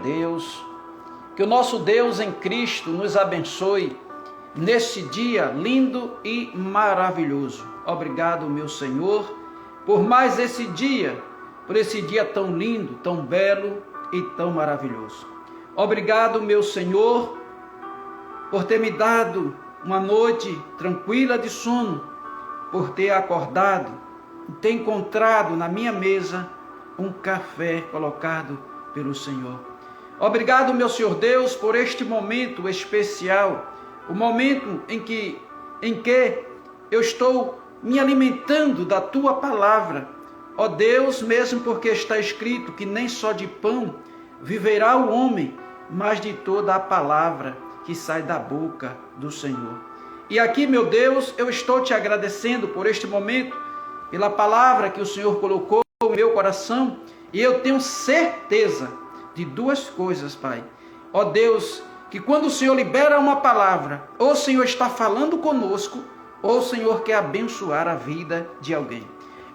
Deus. Que o nosso Deus em Cristo nos abençoe nesse dia lindo e maravilhoso. Obrigado, meu Senhor, por mais esse dia, por esse dia tão lindo, tão belo e tão maravilhoso. Obrigado, meu Senhor, por ter me dado uma noite tranquila de sono, por ter acordado e ter encontrado na minha mesa um café colocado pelo Senhor. Obrigado, meu Senhor Deus, por este momento especial, o momento em que eu estou me alimentando da Tua palavra. Ó Deus, mesmo porque está escrito que nem só de pão viverá o homem, mas de toda a palavra que sai da boca do Senhor. E aqui, meu Deus, eu estou te agradecendo por este momento, pela palavra que o Senhor colocou no meu coração, e eu tenho certeza de duas coisas, Pai. Ó Deus, que quando o Senhor libera uma palavra, ou o Senhor está falando conosco, ou o Senhor quer abençoar a vida de alguém.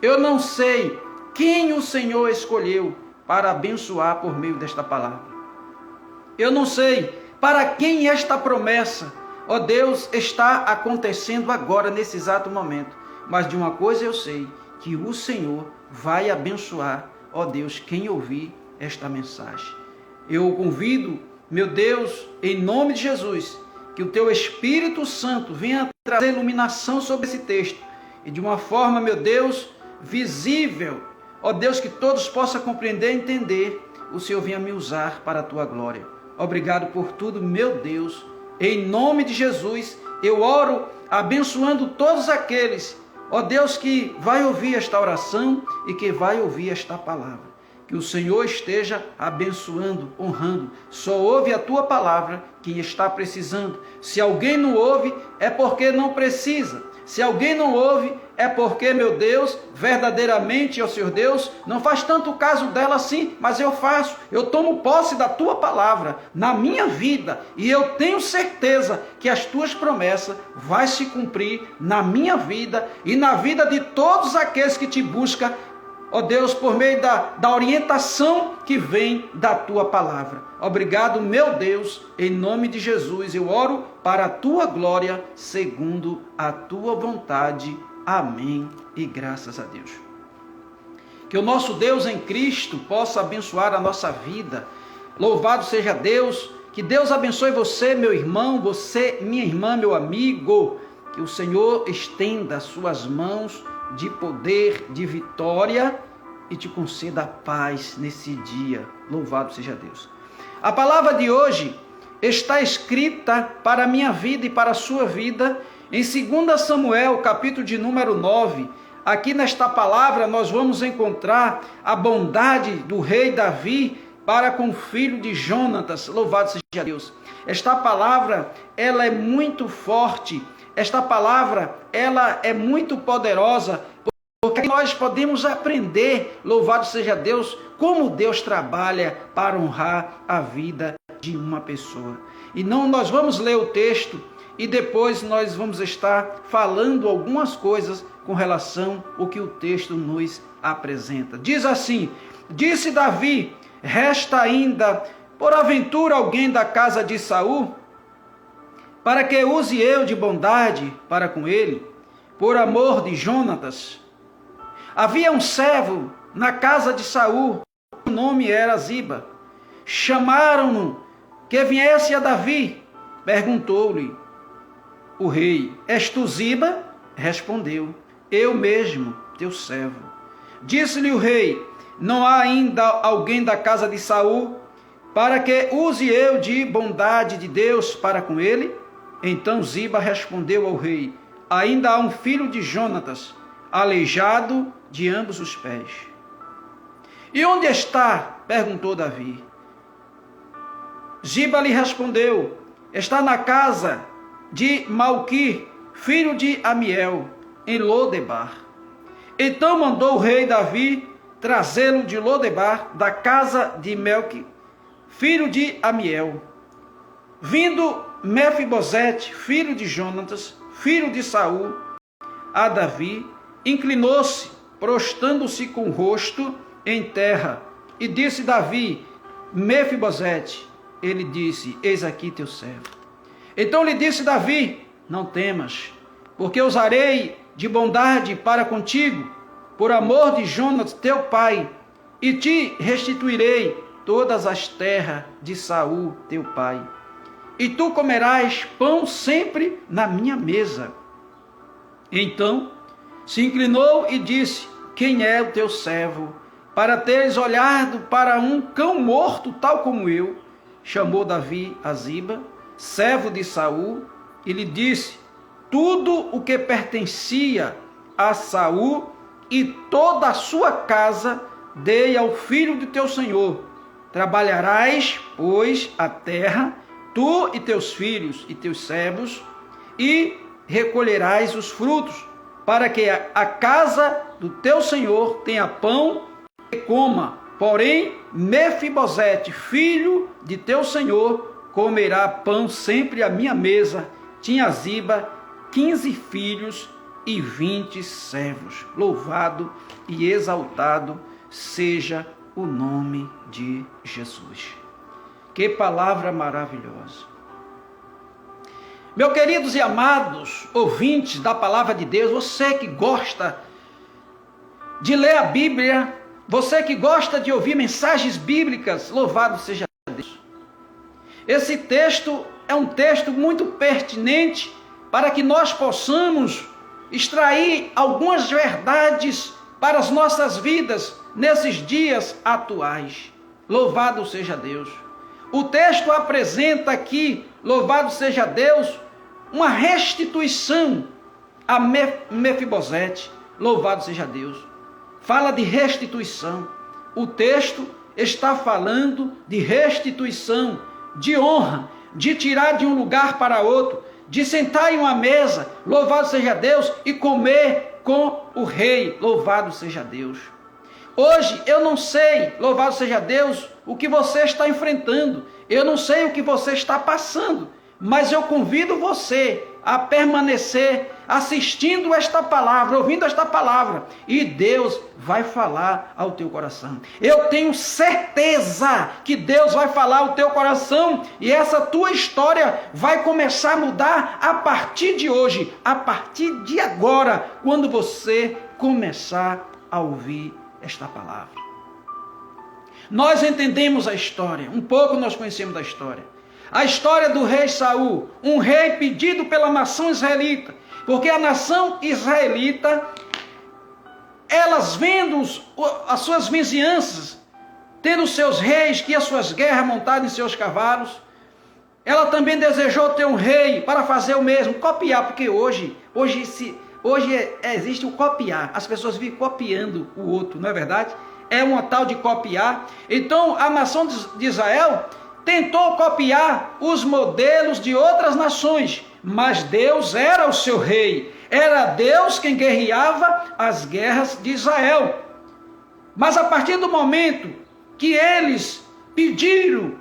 Eu não sei quem o Senhor escolheu para abençoar por meio desta palavra. Eu não sei para quem esta promessa, ó Deus, está acontecendo agora, nesse exato momento. Mas de uma coisa eu sei, que o Senhor vai abençoar, ó Deus, quem ouvir esta mensagem. Eu convido, meu Deus, em nome de Jesus, que o Teu Espírito Santo venha trazer iluminação sobre esse texto, e de uma forma, meu Deus, visível, ó Deus, que todos possam compreender e entender, o Senhor venha me usar para a Tua glória. Obrigado por tudo, meu Deus. Em nome de Jesus, eu oro abençoando todos aqueles, ó Deus, que vai ouvir esta oração e que vai ouvir esta palavra. Que o Senhor esteja abençoando, honrando. Só ouve a Tua palavra quem está precisando. Se alguém não ouve, é porque não precisa. Se alguém não ouve, é porque, meu Deus, verdadeiramente, ó Senhor Deus, não faz tanto caso dela assim, mas eu faço. Eu tomo posse da Tua palavra na minha vida, e eu tenho certeza que as Tuas promessas vão se cumprir na minha vida e na vida de todos aqueles que Te buscam, ó Deus, por meio da orientação que vem da Tua palavra. Obrigado, meu Deus, em nome de Jesus, eu oro para a Tua glória, segundo a Tua vontade. Amém e graças a Deus. Que o nosso Deus em Cristo possa abençoar a nossa vida. Louvado seja Deus. Que Deus abençoe você, meu irmão, você, minha irmã, meu amigo. Que o Senhor estenda as suas mãos de poder, de vitória, e te conceda a paz nesse dia. Louvado seja Deus. A palavra de hoje está escrita para a minha vida e para a sua vida em 2 Samuel, capítulo de número 9. Aqui nesta palavra nós vamos encontrar a bondade do rei Davi para com o filho de Jonatas. Louvado seja Deus. Esta palavra, ela é muito forte. Esta palavra, ela é muito poderosa, porque nós podemos aprender, louvado seja Deus, como Deus trabalha para honrar a vida de uma pessoa. E não, nós vamos ler o texto e depois nós vamos estar falando algumas coisas com relação ao que o texto nos apresenta. Diz assim: disse Davi, resta ainda, porventura, alguém da casa de Saul, para que use eu de bondade para com ele, por amor de Jonatas. Havia um servo na casa de Saul, o nome era Ziba. Chamaram-no que viesse a Davi. Perguntou-lhe o rei: és tu Ziba? Respondeu: eu mesmo, teu servo. Disse-lhe o rei: não há ainda alguém da casa de Saul, para que use eu de bondade de Deus para com ele? Então Ziba respondeu ao rei: ainda há um filho de Jonatas, aleijado de ambos os pés. E onde está? Perguntou Davi. Ziba lhe respondeu: está na casa de Malqui, filho de Amiel, em Lodebar. Então mandou o rei Davi trazê-lo de Lodebar, da casa de Melqui, filho de Amiel. Vindo Mefibosete, filho de Jonatas, filho de Saul, a Davi, inclinou-se, prostrando-se com o rosto em terra, e disse Davi: Mefibosete, ele disse: eis aqui teu servo. Então lhe disse Davi: não temas, porque usarei de bondade para contigo, por amor de Jonas teu pai, e te restituirei todas as terras de Saul teu pai. E tu comerás pão sempre na minha mesa. Então se inclinou e disse: quem é o teu servo, para teres olhado para um cão morto tal como eu? Chamou Davi a Ziba, servo de Saul, e lhe disse: tudo o que pertencia a Saul e toda a sua casa dei ao filho de teu senhor. Trabalharás, pois, a terra, tu e teus filhos e teus servos, e recolherás os frutos, para que a casa do teu senhor tenha pão e coma. Porém, Mefibosete, filho de teu senhor, comerá pão sempre à minha mesa. Tinha Ziba 15 filhos e 20 servos. Louvado e exaltado seja o nome de Jesus. Que palavra maravilhosa. Meus queridos e amados ouvintes da palavra de Deus, você que gosta de ler a Bíblia, você que gosta de ouvir mensagens bíblicas, louvado seja Deus. Esse texto é um texto muito pertinente para que nós possamos extrair algumas verdades para as nossas vidas nesses dias atuais. Louvado seja Deus. O texto apresenta aqui, louvado seja Deus, uma restituição a Mefibosete. Louvado seja Deus. Fala de restituição. O texto está falando de restituição, de honra, de tirar de um lugar para outro, de sentar em uma mesa, louvado seja Deus, e comer com o rei. Louvado seja Deus. Hoje eu não sei, louvado seja Deus, o que você está enfrentando. Eu não sei o que você está passando, mas eu convido você a permanecer assistindo esta palavra, ouvindo esta palavra, e Deus vai falar ao teu coração. Eu tenho certeza que Deus vai falar ao teu coração, e essa tua história vai começar a mudar a partir de hoje, a partir de agora, quando você começar a ouvir esta palavra. Nós entendemos a história, um pouco nós conhecemos da história. A história do rei Saul, um rei pedido pela nação israelita, porque a nação israelita, elas vendo as suas vizinhanças, tendo seus reis que iam às suas guerras montados em seus cavalos, ela também desejou ter um rei para fazer o mesmo, copiar, porque hoje existe o copiar, as pessoas vivem copiando o outro, não é verdade? É uma tal de copiar. Então a nação de Israel tentou copiar os modelos de outras nações, mas Deus era o seu rei, era Deus quem guerreava as guerras de Israel. Mas a partir do momento que eles pediram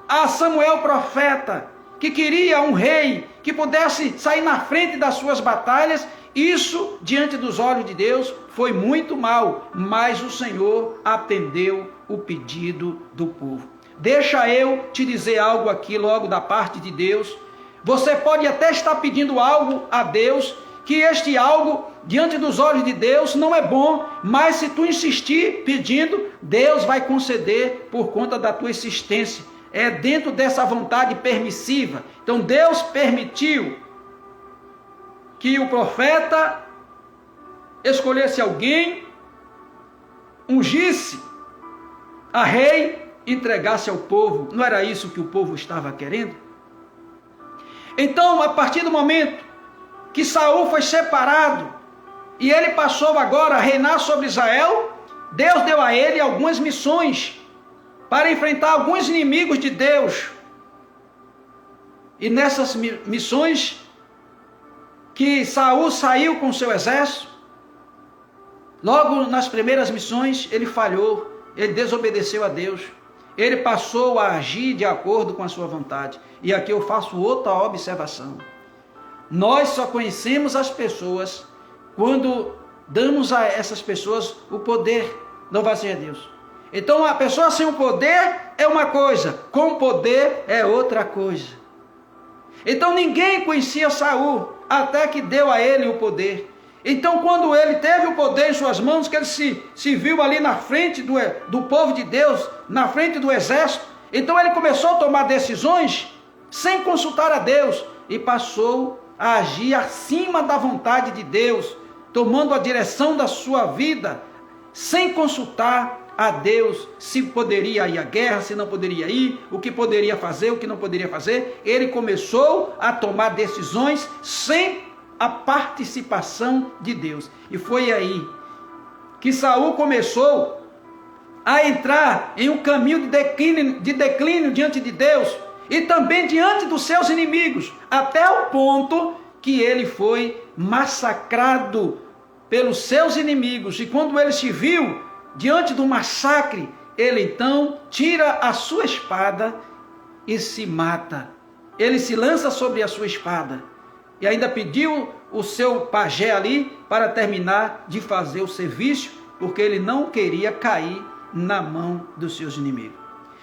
a Samuel profeta, que queria um rei que pudesse sair na frente das suas batalhas, isso diante dos olhos de Deus foi muito mal, mas o Senhor atendeu o pedido do povo. Deixa eu te dizer algo aqui logo da parte de Deus. Você pode até estar pedindo algo a Deus, que este algo diante dos olhos de Deus não é bom, mas se tu insistir pedindo, Deus vai conceder por conta da tua insistência. É dentro dessa vontade permissiva. Então Deus permitiu que o profeta escolhesse alguém, ungisse a rei, entregasse ao povo. Não era isso que o povo estava querendo? Então, a partir do momento que Saul foi separado e ele passou agora a reinar sobre Israel, Deus deu a ele algumas missões para enfrentar alguns inimigos de Deus. E nessas missões que Saul saiu com seu exército, logo nas primeiras missões ele falhou, ele desobedeceu a Deus. Ele passou a agir de acordo com a sua vontade. E aqui eu faço outra observação. Nós só conhecemos as pessoas quando damos a essas pessoas o poder. Louvado seja Deus. Então a pessoa sem o poder é uma coisa, com poder é outra coisa. Então ninguém conhecia Saul, até que deu a ele o poder. Então quando ele teve o poder em suas mãos, que ele se viu ali na frente do povo de Deus, na frente do exército, então ele começou a tomar decisões sem consultar a Deus, e passou a agir acima da vontade de Deus, tomando a direção da sua vida, sem consultar a Deus, se poderia ir à guerra, se não poderia ir, o que poderia fazer, o que não poderia fazer. Ele começou a tomar decisões sem a participação de Deus. E foi aí que Saul começou a entrar em um caminho de declínio diante de Deus, e também diante dos seus inimigos, até o ponto que ele foi massacrado pelos seus inimigos. E quando ele se viu diante do massacre, ele então tira a sua espada e se mata. Ele se lança sobre a sua espada e ainda pediu o seu pajé ali para terminar de fazer o serviço, porque ele não queria cair na mão dos seus inimigos.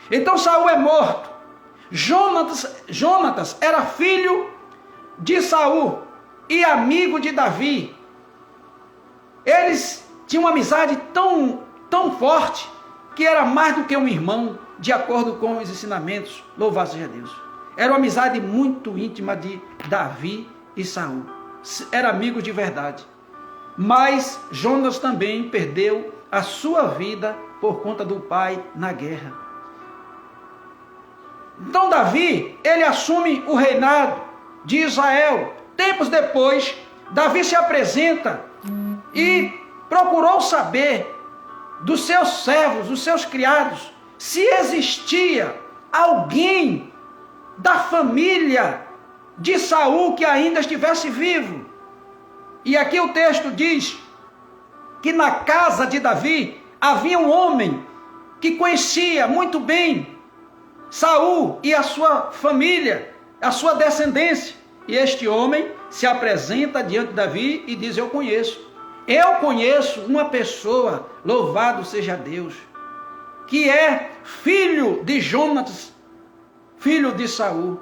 Então Saul é morto. Jonatas era filho de Saul e amigo de Davi. Eles tinham uma amizade tão forte que era mais do que um irmão, de acordo com os ensinamentos. Louvado seja Deus. Era uma amizade muito íntima de Davi e Saul. Era amigo de verdade. Mas Jonas também perdeu a sua vida por conta do pai na guerra. Então Davi, ele assume o reinado de Israel. Tempos depois, Davi se apresenta e procurou saber dos seus servos, dos seus criados, se existia alguém da família de Saul que ainda estivesse vivo. E aqui o texto diz que na casa de Davi havia um homem que conhecia muito bem Saul e a sua família, a sua descendência. E este homem se apresenta diante de Davi e diz: eu conheço uma pessoa, louvado seja Deus, que é filho de Jonatas, filho de Saul.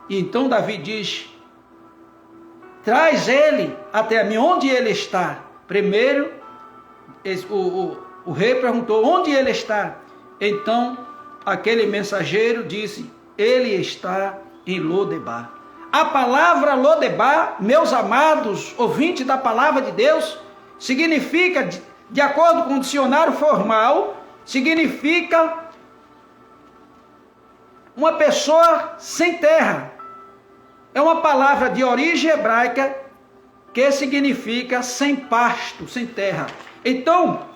E então Davi diz: traz ele até mim. Onde ele está? Primeiro o rei perguntou: onde ele está? Então aquele mensageiro disse: ele está em Lodebar. A palavra Lodebar, meus amados ouvintes da palavra de Deus, significa, de acordo com o dicionário formal, significa uma pessoa sem terra. É uma palavra de origem hebraica que significa sem pasto, sem terra. Então,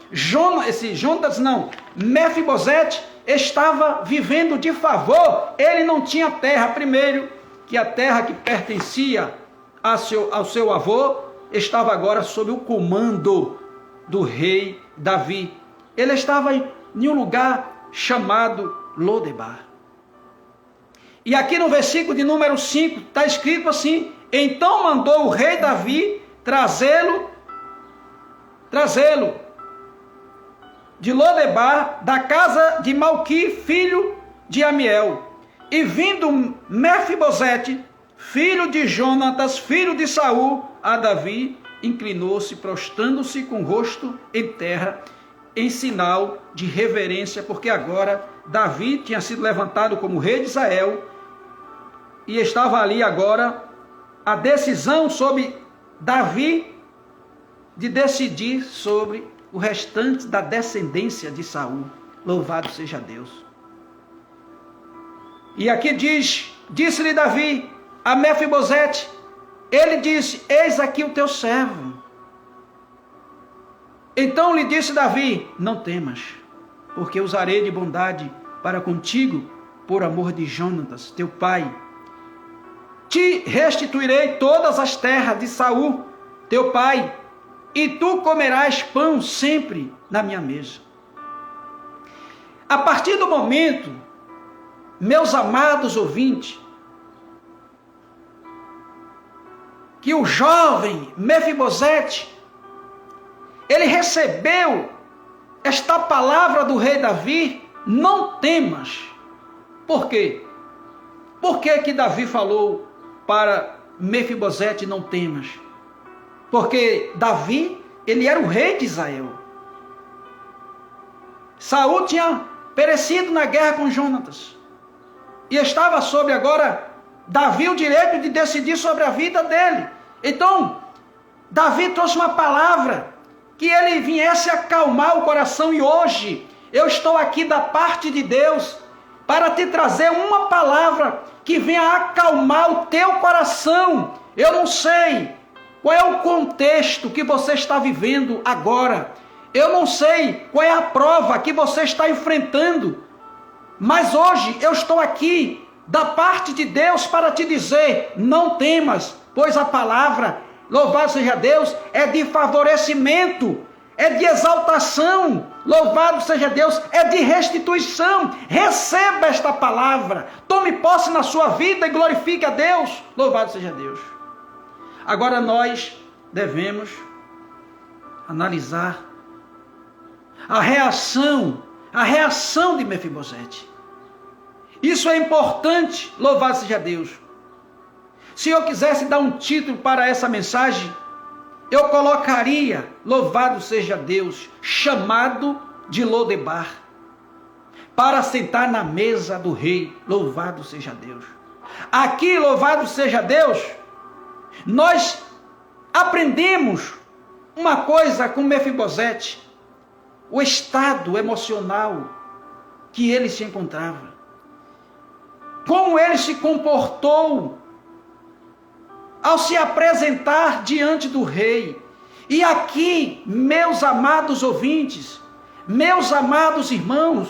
Mefibosete estava vivendo de favor. Ele não tinha terra. Primeiro, que a terra que pertencia ao seu avô estava agora sob o comando do rei Davi. Ele estava em um lugar chamado Lodebar. E aqui no versículo de número 5 está escrito assim: então mandou o rei Davi trazê-lo de Lodebar, da casa de Malqui, filho de Amiel. E vindo Mefibosete, filho de Jonatas, filho de Saul, a Davi, inclinou-se, prostrando-se com o rosto em terra, em sinal de reverência, porque agora Davi tinha sido levantado como rei de Israel, e estava ali agora a decisão sobre Davi de decidir sobre o restante da descendência de Saul. Louvado seja Deus. E aqui disse-lhe Davi a Mefibosete, ele disse: eis aqui o teu servo. Então lhe disse Davi: não temas, porque usarei de bondade para contigo, por amor de Jonatas, teu pai. Te restituirei todas as terras de Saul, teu pai, e tu comerás pão sempre na minha mesa. A partir do momento, meus amados ouvintes, que o jovem Mefibosete, ele recebeu esta palavra do rei Davi, não temas. Por quê? Por que Davi falou para Mefibosete, não temas? Porque Davi, ele era o rei de Israel. Saul tinha perecido na guerra com Jonatas. E estava sobre agora Davi o direito de decidir sobre a vida dele. Então, Davi trouxe uma palavra que ele viesse acalmar o coração. E hoje eu estou aqui da parte de Deus para te trazer uma palavra que venha acalmar o teu coração. Eu não sei qual é o contexto que você está vivendo agora. Eu não sei qual é a prova que você está enfrentando. Mas hoje eu estou aqui da parte de Deus para te dizer, não temas, pois a palavra, louvado seja Deus, é de favorecimento, é de exaltação, louvado seja Deus, é de restituição. Receba esta palavra, tome posse na sua vida e glorifique a Deus, louvado seja Deus. Agora nós devemos analisar a reação de Mefibosete. Isso é importante, louvado seja Deus. Se eu quisesse dar um título para essa mensagem, eu colocaria, louvado seja Deus, chamado de Lodebar, para sentar na mesa do rei, louvado seja Deus. Aqui, louvado seja Deus, nós aprendemos uma coisa com Mefibosete, o estado emocional que ele se encontrava, como ele se comportou ao se apresentar diante do rei. E aqui, meus amados ouvintes, meus amados irmãos,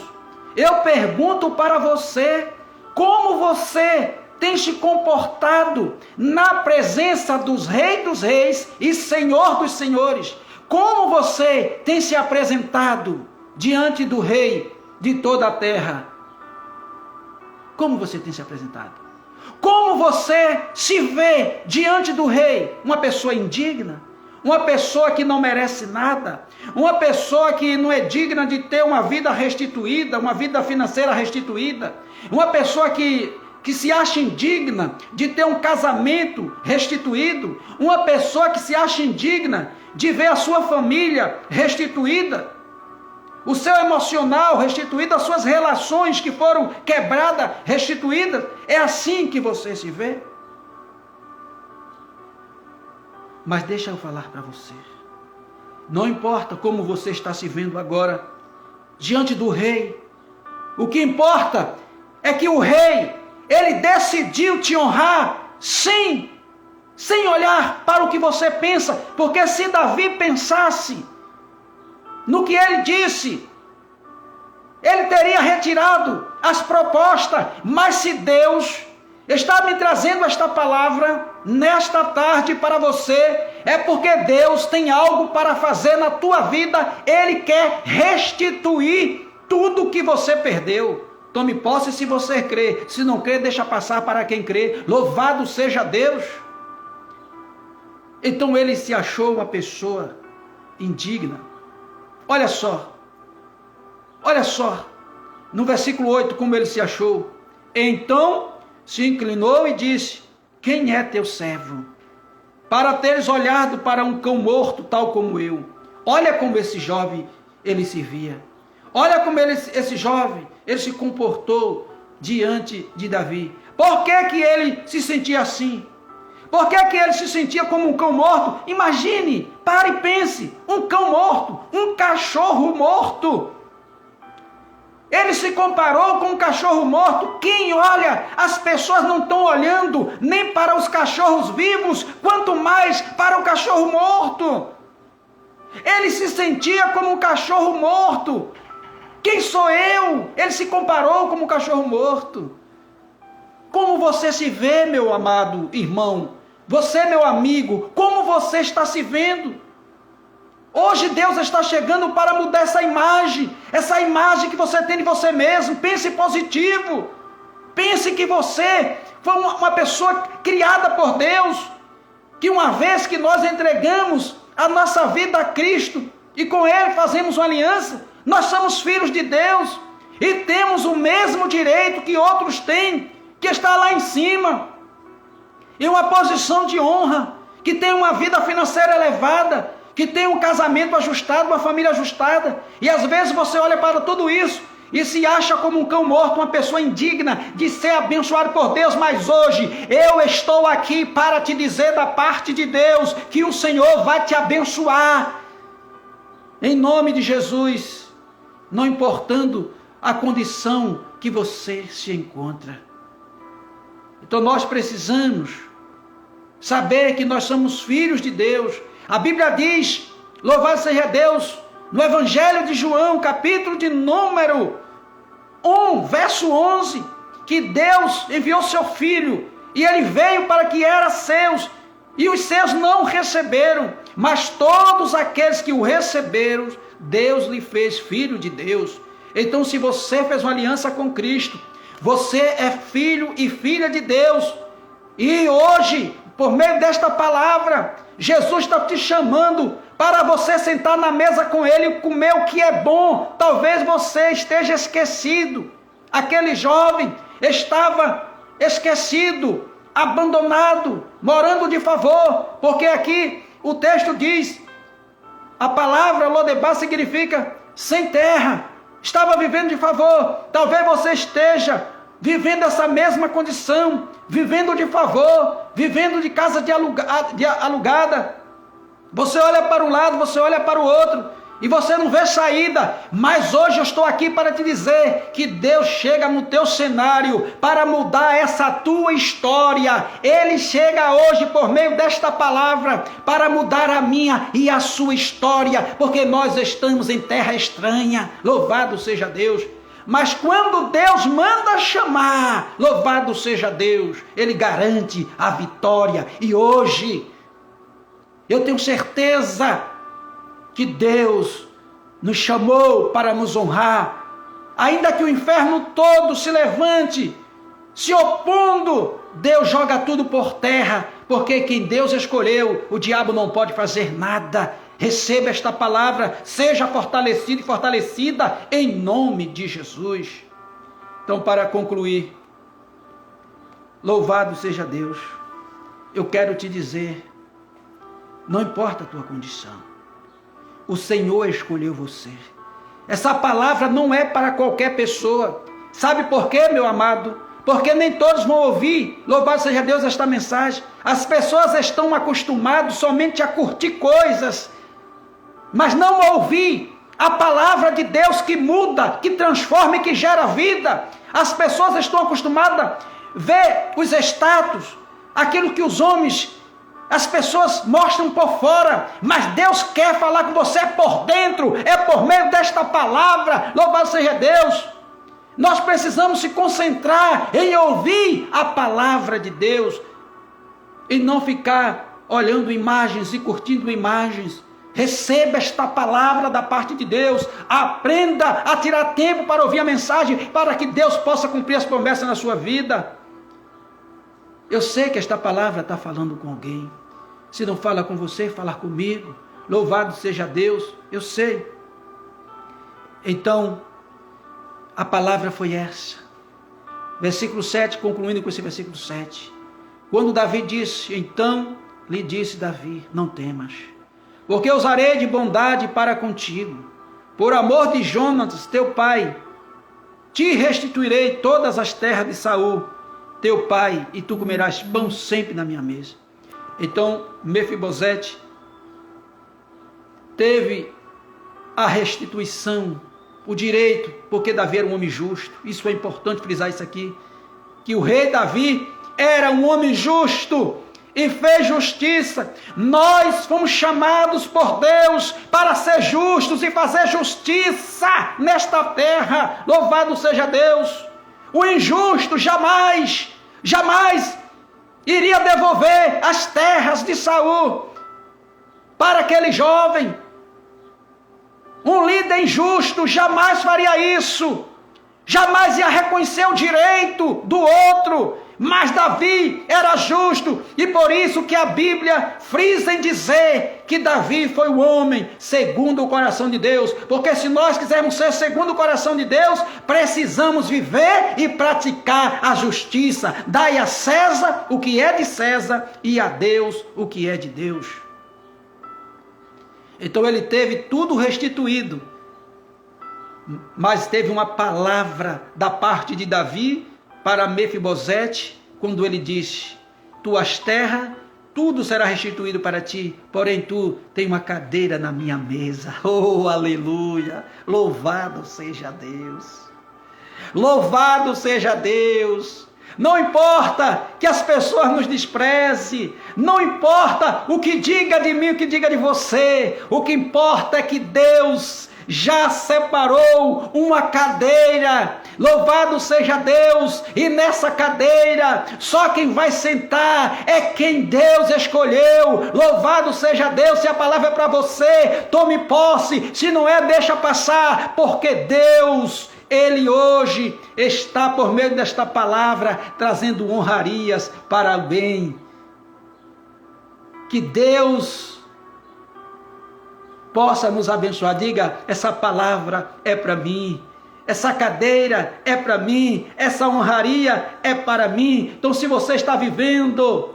eu pergunto para você, como você tem se comportado na presença dos reis e Senhor dos senhores? Como você tem se apresentado diante do rei de toda a terra? Como você tem se apresentado? Como você se vê diante do rei? Uma pessoa indigna? Uma pessoa que não merece nada? Uma pessoa que não é digna de ter uma vida restituída, uma vida financeira restituída? Uma pessoa que se acha indigna de ter um casamento restituído? Uma pessoa que se acha indigna de ver a sua família restituída? O seu emocional restituído, as suas relações que foram quebradas, restituídas? É assim que você se vê? Mas deixa eu falar para você. Não importa como você está se vendo agora, diante do rei. O que importa é que o rei, ele decidiu te honrar sem olhar para o que você pensa. Porque se Davi pensasse no que ele disse, ele teria retirado as propostas. Mas se Deus está me trazendo esta palavra nesta tarde para você, é porque Deus tem algo para fazer na tua vida. Ele quer restituir tudo que você perdeu. Tome posse se você crê. Se não crê, deixa passar para quem crê. Louvado seja Deus. Então ele se achou uma pessoa indigna. Olha só, no versículo 8, como ele se achou. Então se inclinou e disse: quem é teu servo, para teres olhado para um cão morto, tal como eu? Olha como esse jovem, ele se via. Olha como esse jovem, ele se comportou diante de Davi. Por que ele se sentia assim? Por que ele se sentia como um cão morto? Imagine, pare e pense, um cão morto, um cachorro morto. Ele se comparou com um cachorro morto. Quem olha, as pessoas não estão olhando nem para os cachorros vivos, quanto mais para o cachorro morto. Ele se sentia como um cachorro morto. Quem sou eu? Ele se comparou como um cachorro morto. Como você se vê, meu amado irmão? Você, meu amigo, como você está se vendo? Hoje Deus está chegando para mudar essa imagem que você tem de você mesmo. Pense positivo. Pense que você foi uma pessoa criada por Deus, que uma vez que nós entregamos a nossa vida a Cristo e com Ele fazemos uma aliança, Nós somos filhos de Deus e temos o mesmo direito que outros têm, que está lá em cima, em uma posição de honra, que tem uma vida financeira elevada, que tem um casamento ajustado, uma família ajustada. E às vezes você olha para tudo isso e se acha como um cão morto, uma pessoa indigna de ser abençoado por Deus. Mas hoje eu estou aqui para te dizer da parte de Deus que o Senhor vai te abençoar, em nome de Jesus, não importando a condição que você se encontra. Então nós precisamos saber que nós somos filhos de Deus. A Bíblia diz, louvado seja Deus, no Evangelho de João, capítulo de número 1, verso 11, que Deus enviou seu Filho, e ele veio para que era seus, e os seus não o receberam, mas todos aqueles que o receberam, Deus lhe fez filho de Deus. Então, se você fez uma aliança com Cristo, você é filho e filha de Deus, e hoje, por meio desta palavra, Jesus está te chamando para você sentar na mesa com Ele e comer o que é bom. Talvez você esteja esquecido. Aquele jovem estava esquecido, abandonado, morando de favor, porque aqui o texto diz, a palavra Lodebar significa sem terra, estava vivendo de favor. Talvez você esteja vivendo essa mesma condição, vivendo de favor, vivendo de casa de alugada. Você olha para um lado, você olha para o outro, e você não vê saída. Mas hoje eu estou aqui para te dizer que Deus chega no teu cenário para mudar essa tua história. Ele chega hoje por meio desta palavra para mudar a minha e a sua história, porque nós estamos em terra estranha. Louvado seja Deus. Mas quando Deus manda chamar, louvado seja Deus, Ele garante a vitória. E hoje, eu tenho certeza que Deus nos chamou para nos honrar. Ainda que o inferno todo se levante, se opondo, Deus joga tudo por terra, porque quem Deus escolheu, o diabo não pode fazer nada. Receba esta palavra, seja fortalecido e fortalecida em nome de Jesus. Então, para concluir, louvado seja Deus, eu quero te dizer, não importa a tua condição, o Senhor escolheu você. Essa palavra não é para qualquer pessoa. Sabe por quê, meu amado? Porque nem todos vão ouvir, louvado seja Deus, esta mensagem. As pessoas estão acostumadas somente a curtir coisas, mas não ouvir a palavra de Deus que muda, que transforma e que gera vida. As pessoas estão acostumadas a ver os status, aquilo que os homens, as pessoas mostram por fora, mas Deus quer falar com você por dentro, é por meio desta palavra, louvado seja Deus. Nós precisamos se concentrar em ouvir a palavra de Deus e não ficar olhando imagens e curtindo imagens. Receba esta palavra da parte de Deus, aprenda a tirar tempo para ouvir a mensagem, para que Deus possa cumprir as promessas na sua vida. Eu sei que esta palavra está falando com alguém. Se não fala com você, fala comigo. Louvado seja Deus, eu sei. Então, a palavra foi essa. Versículo 7, concluindo com esse versículo 7. Quando Davi disse, então lhe disse Davi, não temas, porque usarei de bondade para contigo. Por amor de Jonatas, teu pai, te restituirei todas as terras de Saul, teu pai, e tu comerás pão sempre na minha mesa. Então, Mefibosete teve a restituição, o direito, porque Davi era um homem justo. Isso é importante frisar isso aqui, que o rei Davi era um homem justo e fez justiça. Nós fomos chamados por Deus para ser justos e fazer justiça nesta terra. Louvado seja Deus. O injusto jamais iria devolver as terras de Saul para aquele jovem. Um líder injusto jamais faria isso. jamais ia reconhecer o direito do outro, mas Davi era justo, e por isso que a Bíblia frisa em dizer que Davi foi o homem segundo o coração de Deus, porque se nós quisermos ser segundo o coração de Deus, precisamos viver e praticar a justiça. Dai a César o que é de César e a Deus o que é de Deus. Então ele teve tudo restituído, mas teve uma palavra da parte de Davi para Mefibosete, quando ele disse: tuas terras, tudo será restituído para ti, porém tu tem uma cadeira na minha mesa. Oh, aleluia! Louvado seja Deus! Louvado seja Deus! Não importa que as pessoas nos desprezem, não importa o que diga de mim, o que diga de você, o que importa é que Deus já separou uma cadeira. Louvado seja Deus! E nessa cadeira só quem vai sentar é quem Deus escolheu. Louvado seja Deus! Se a palavra é para você, tome posse. Se não é, deixa passar, porque Deus, Ele hoje está por meio desta palavra trazendo honrarias para o bem. Que Deus possa nos abençoar. Diga: essa palavra é para mim, essa cadeira é para mim, essa honraria é para mim. Então, se você está vivendo,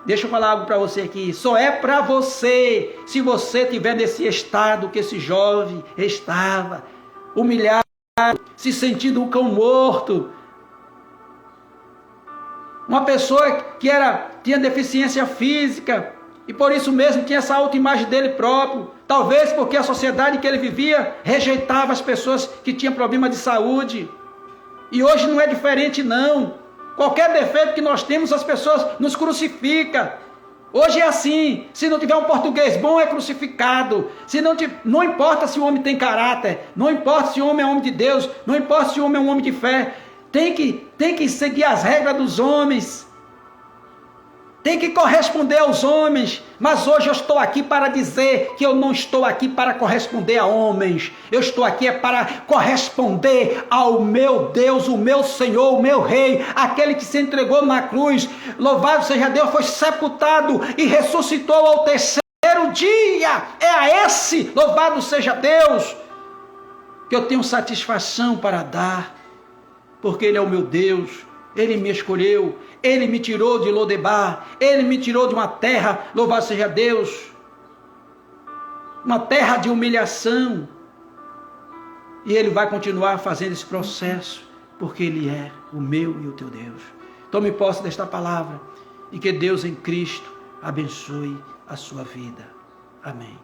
deixa eu falar algo para você aqui, só é para você se você estiver nesse estado que esse jovem estava, humilhado, se sentindo um cão morto, uma pessoa que tinha deficiência física, e por isso mesmo tinha essa autoimagem dele próprio, talvez porque a sociedade que ele vivia rejeitava as pessoas que tinham problema de saúde. E hoje não é diferente não. Qualquer defeito que nós temos, as pessoas nos crucificam. Hoje é assim: se não tiver um português bom, é crucificado. Não importa se o homem tem caráter, não importa se o homem é homem de Deus, não importa se o homem é um homem de fé, tem que seguir as regras dos homens, tem que corresponder aos homens. Mas hoje eu estou aqui para dizer que eu não estou aqui para corresponder a homens. Eu estou aqui para corresponder ao meu Deus, o meu Senhor, o meu Rei, aquele que se entregou na cruz. Louvado seja Deus, foi sepultado e ressuscitou ao terceiro dia. É a esse, louvado seja Deus, que eu tenho satisfação para dar, porque Ele é o meu Deus. Ele me escolheu, Ele me tirou de Lodebar, Ele me tirou de uma terra, louvado seja Deus, uma terra de humilhação, e Ele vai continuar fazendo esse processo, porque Ele é o meu e o teu Deus. Tome posse desta palavra, e que Deus em Cristo abençoe a sua vida. Amém.